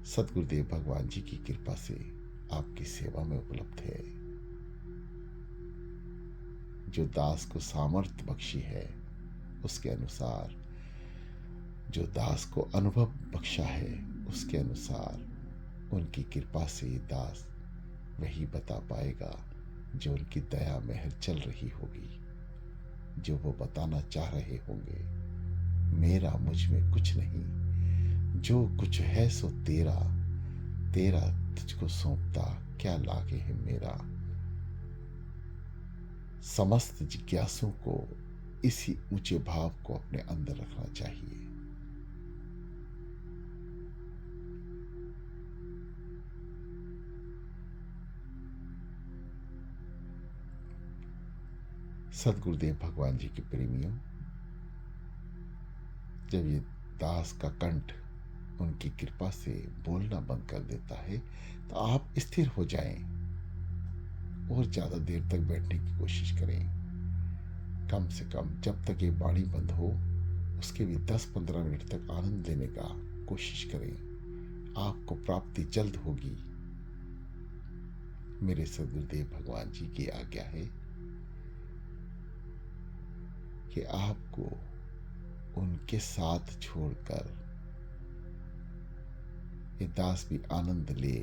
सदगुरुदेव भगवान जी की कृपा से आपकी सेवा में उपलब्ध है। जो दास को सामर्थ्य बख्शी है, उसके अनुसार, जो दास को अनुभव बख्शा है, उसके अनुसार, उनकी कृपा से ये दास वही बता पाएगा जो उनकी दया महर चल रही होगी, जो वो बताना चाह रहे होंगे। मेरा मुझ में कुछ नहीं, जो कुछ है सो तेरा, तेरा तुझको सौंपता क्या लागे है मेरा। समस्त जिज्ञासुओं को इसी ऊंचे भाव को अपने अंदर रखना चाहिए। सदगुरुदेव भगवान जी के प्रेमियों, जब ये दास का कंठ उनकी कृपा से बोलना बंद कर देता है, तो आप स्थिर हो जाएं और ज्यादा देर तक बैठने की कोशिश करें। कम से कम जब तक ये वाणी बंद हो, उसके भी 10-15 मिनट तक आनंद लेने का कोशिश करें। आपको प्राप्ति जल्द होगी। मेरे सदगुरुदेव भगवान जी की आज्ञा है कि आपको उनके साथ छोड़कर ये दास भी आनंद ले।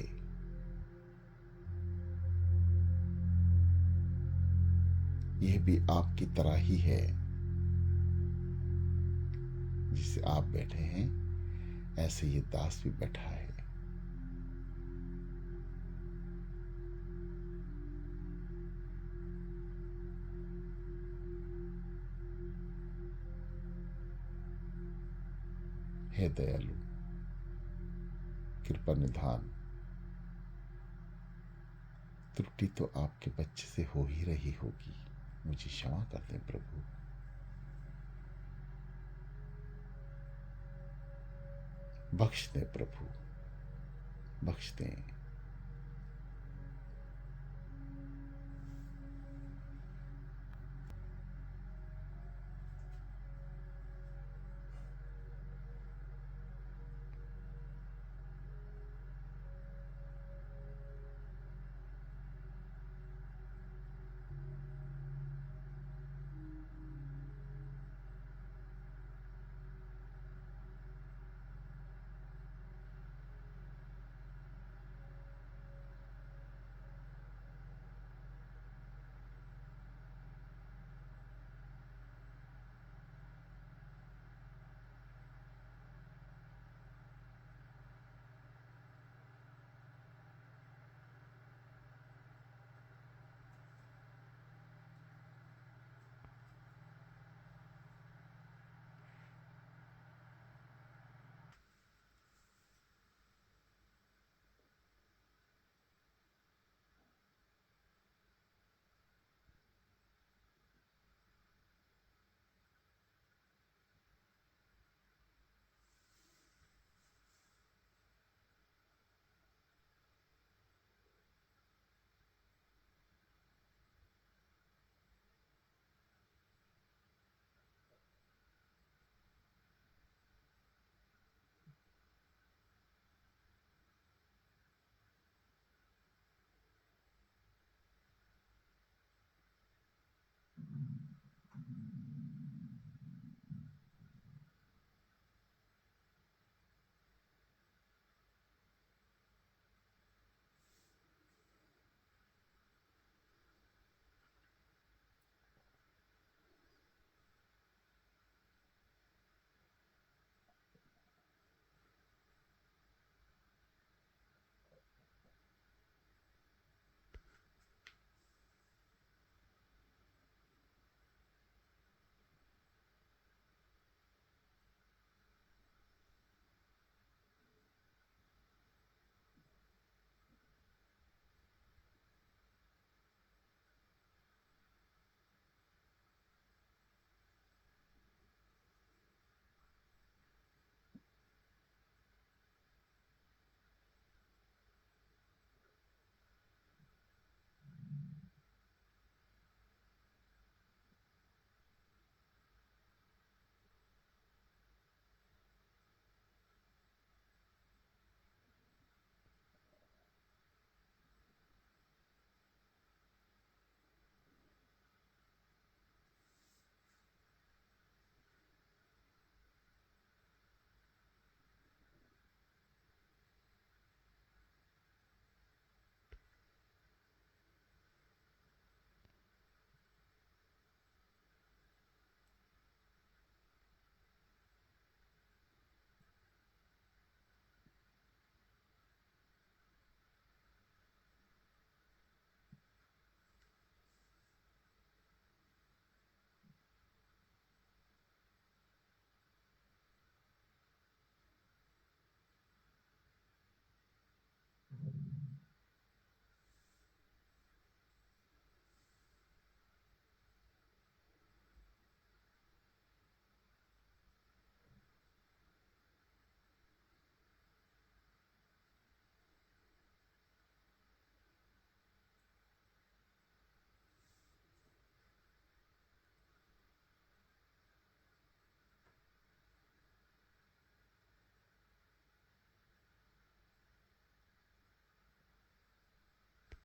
यह भी आपकी तरह ही है, जिसे आप बैठे हैं, ऐसे ये दास भी बैठा है। हे दयालु, कृपा निधान, त्रुटि तो आपके बच्चे से हो ही रही होगी, मुझे क्षमा कर दें प्रभु। बख्श दें प्रभु, बख्श दें।